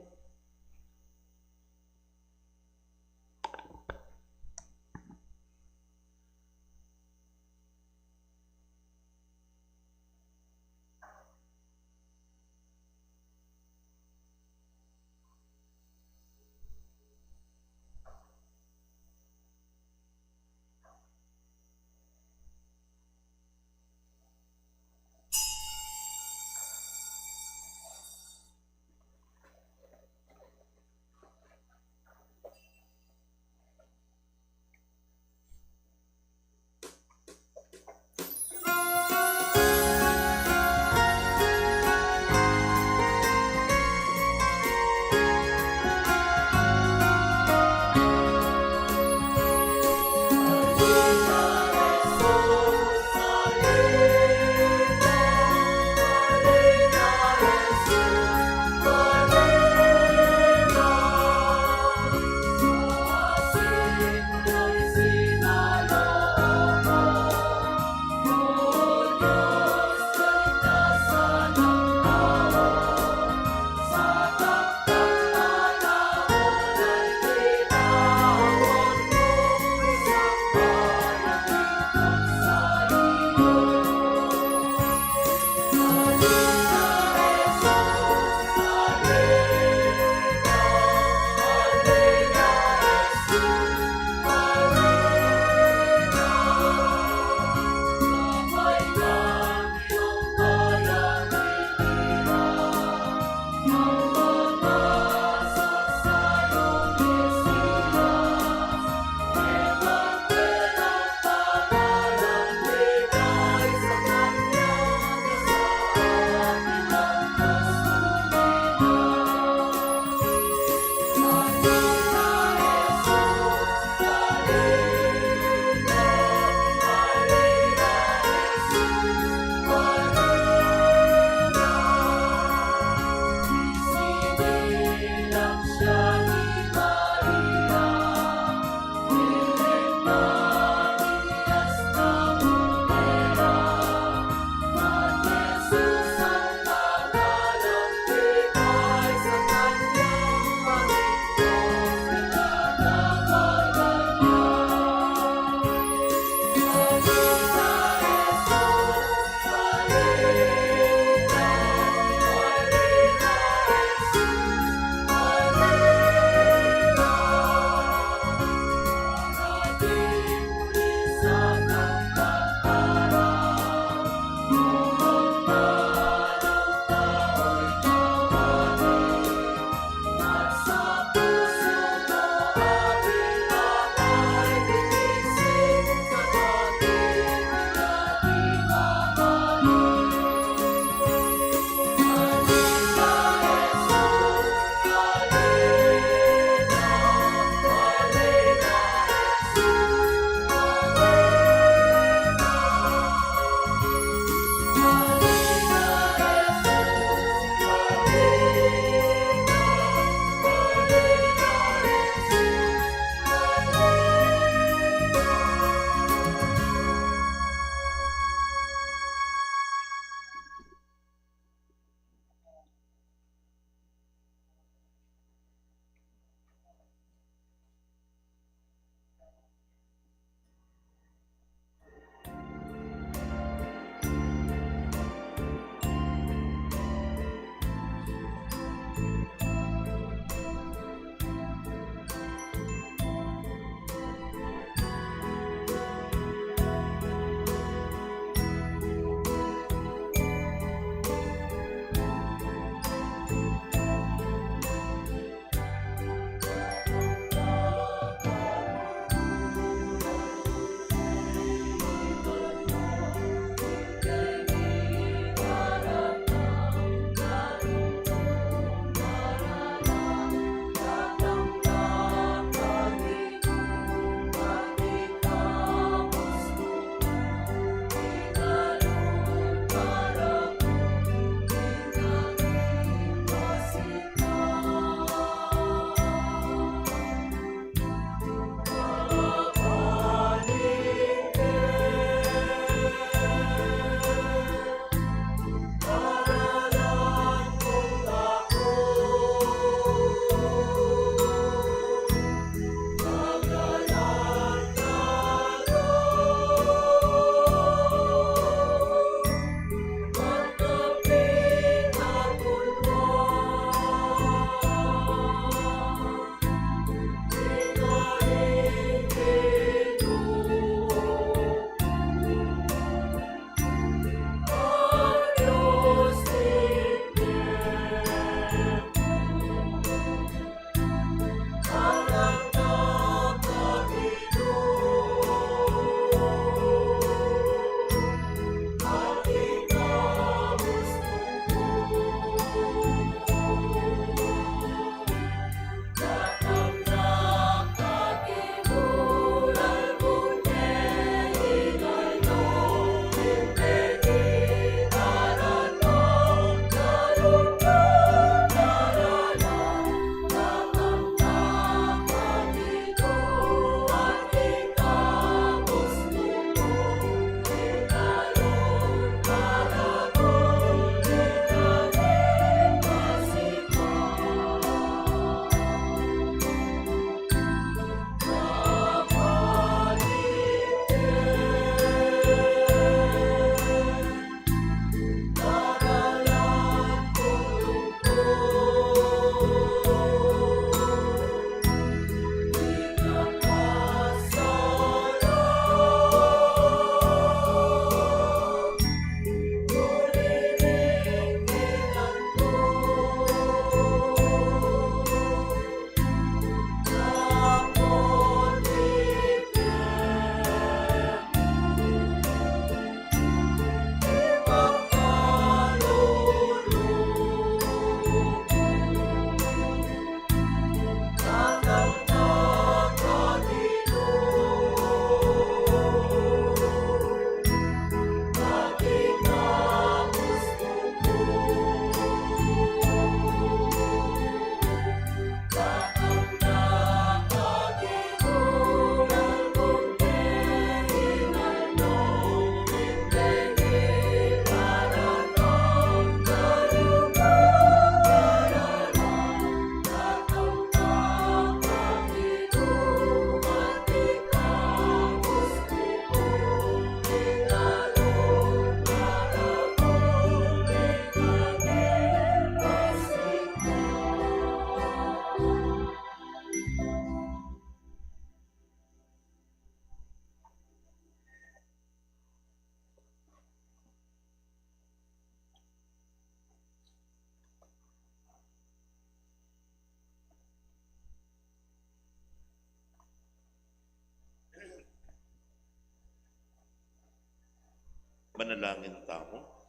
Manalangin tamo.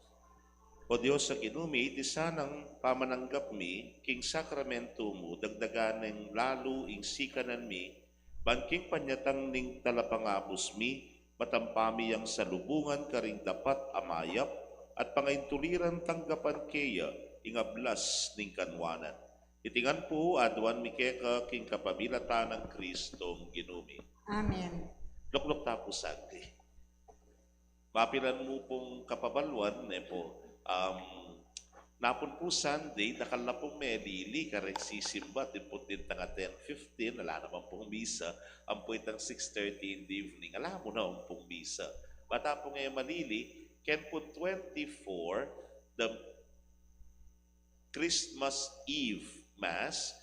O Diyos sa ginumi, iti sanang pamananggap mi, king sakramento mo, dagdagan ng lalo ing sikanan mi, bangking panyatang ning talapangapos mi, matampami ang salubungan karing dapat amayap, at pangaintuliran tanggapan keya, ingablas ning kanwanan. Itingan po, adwan mi keka, king kapabilatan ng Kristong ginumi. Amen. Luklok tapo sagdi. Mapilan mo pong kapabalwan, po, napon po Sunday, nakal na pong medili, karek sisimba, din tanga 10:15, wala naman pong misa, ang po itang 6:30 in the evening, alam mo na ang pong misa. Bata po ngayon malili, can po 24, the Christmas Eve Mass,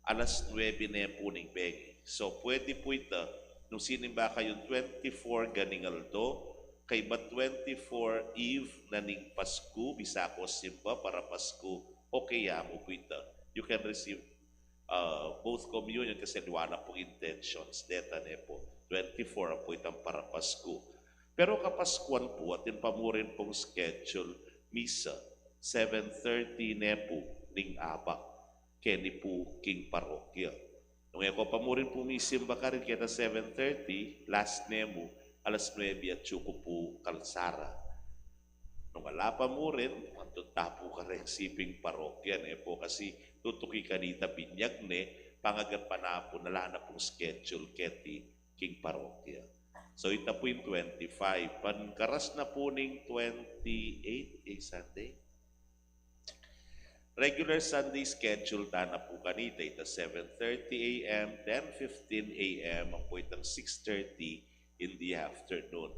alas 9 na po ning bengi. So, pwede po ito, nung sinimba kayong 24 ganingaldo, kay ba 24 Eve na ning Pasko, bisako simba para Pasko, okay mo po ito. You can receive both communion kasi wala pong intentions. Deta ne po, 24 ang po itang para Pasko. Pero kapaskuan po, atin pamurin pong schedule, misa, 7:30 ne po, ning abak, keni po king parokya. Nung ako pamurin po misimba ka rin kaya 7:30, last nemo, alas 9 at tsuko po kalsara. Nung wala pa mo rin, antong tapo ka rin siping parokya po kasi tutuki ka nita binyag pangagat pa na po nalana pong schedule keti king parokya. So ita po yung 25. Pankaras na po ning 28 Sunday. Regular Sunday schedule na po kanita. Ita 7:30 a.m., 10:15 a.m., ang po itang 6:30 in the afternoon.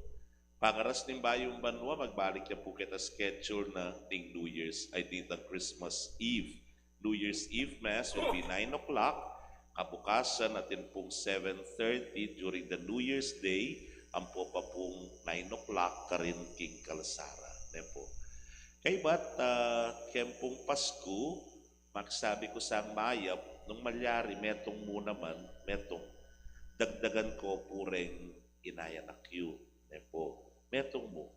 Pangaras ng Bayong Banwa, magbalik na po kita schedule na ng New Year's, ay ditang Christmas Eve. New Year's Eve Mass will be 9 o'clock. Kabukasan natin pong 7:30 during the New Year's Day. Ang po pa pong 9 o'clock karin king kalsara. Po. Kay ba't kempong Pasko, magsabi ko sa mayap, nung malyari, metong mo naman, metong dagdagan ko pureng inayanakyu. Po. Metong mo.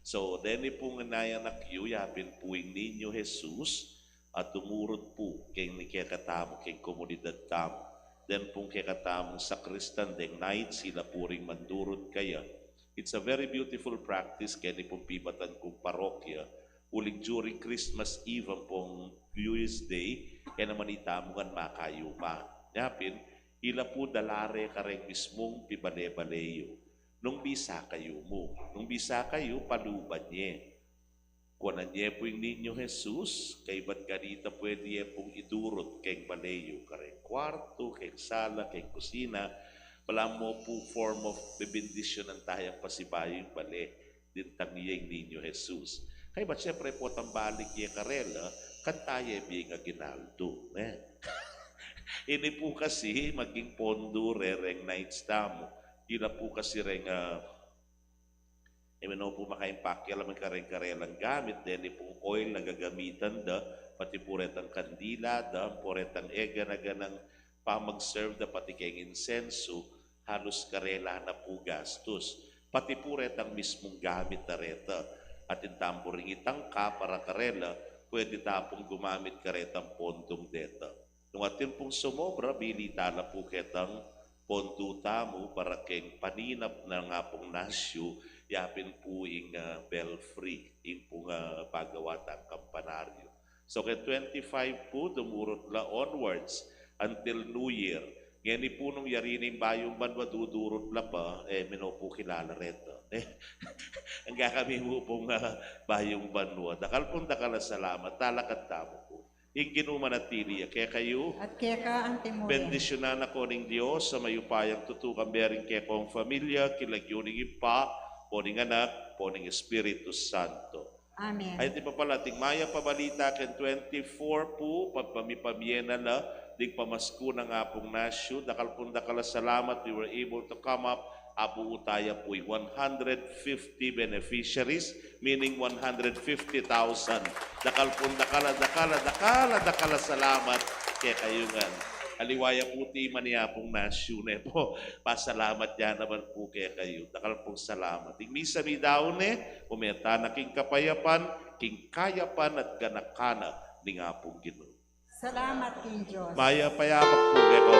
So, deni pong inayanakyu, yapin po yung ninyo Jesus, at tumurod po kay nikekatamo, kay komunidad tamo. Then pong kekatamong sakristan, deng night, sila puring mandurod kaya. It's a very beautiful practice, kaya ni pong pibatan kong parokya. Uling during Christmas Eve, ang pong New Year's Day, kaya naman itamungan makayuma. Yapin, ila po dalare kareng mismong pibale-baleyo. Nung bisa kayo mo. Nung bisa kayo, paluban niya. Kuanan niya po yung ninyo Jesus, kay ba't ganita pwede niya pong idurot kay baleyo, kay kwarto, kay sala, kay kusina, wala mo po form of bebendisyon ng tayang pasibayo yung bale, din tangiya yung ninyo Jesus. Kay ba't siyempre po tambalik niya karela, kantaya biya nga ginaldo. Ini po kasi maging pondo rereng nights tamo, ila po kasi reng no po makaimpakya lamang kareng-karelang gamit, deni pong oil na gagamitan da, pati puretang kandila da, puretang ega na ganang pamag-serve da, pati kayong insenso, halos karela na po gastos. Pati puretang mismong gamit na reta, at intamburing itangka para karela, pwede tapong gumamit karetang pondong deta. Nung atin pong sumobra, bilita na po ketang pondo tamo para kayong paninap na nga pong nasyo, yapin po yung belfry, yung pong pagawatang kampanaryo. So kay 25 po, dumurot la onwards until New Year. Ngayon po nung yarining Bayong Banwa, dudurot la pa, mino po kilala rito. Ang kami po pong Bayong Banwa. Dakal pong salamat, talakat tamo po. Yung ginumanatili, kaya kayo, At kaya ka ang timurin. bendisyonan ako ng Diyos sa mayupayang tutukang bering kaya kong familia, kilagyoning ipa, poning anak, poning Espiritu Santo. Amen. Ay di pa pala, tingmaya pabalita ken 24 po, pagpamipamyena na, dig pamasko na nga pong nasyo, dakal salamat, we were able to come up, abu utaya po 150 beneficiaries, meaning 150,000. Dakal salamat, kaya kayungan. Aliwaya puti maniyapong nasyo ne po. Pasalamat yan naman po kaya kayo. Dakal pong salamat. Ing misa mi daw ne, umeta na king kapayapan, king kayapan at ganakana ni nga pong Ginoo. Salamat King Diyos. Maya payapak po kaya ko.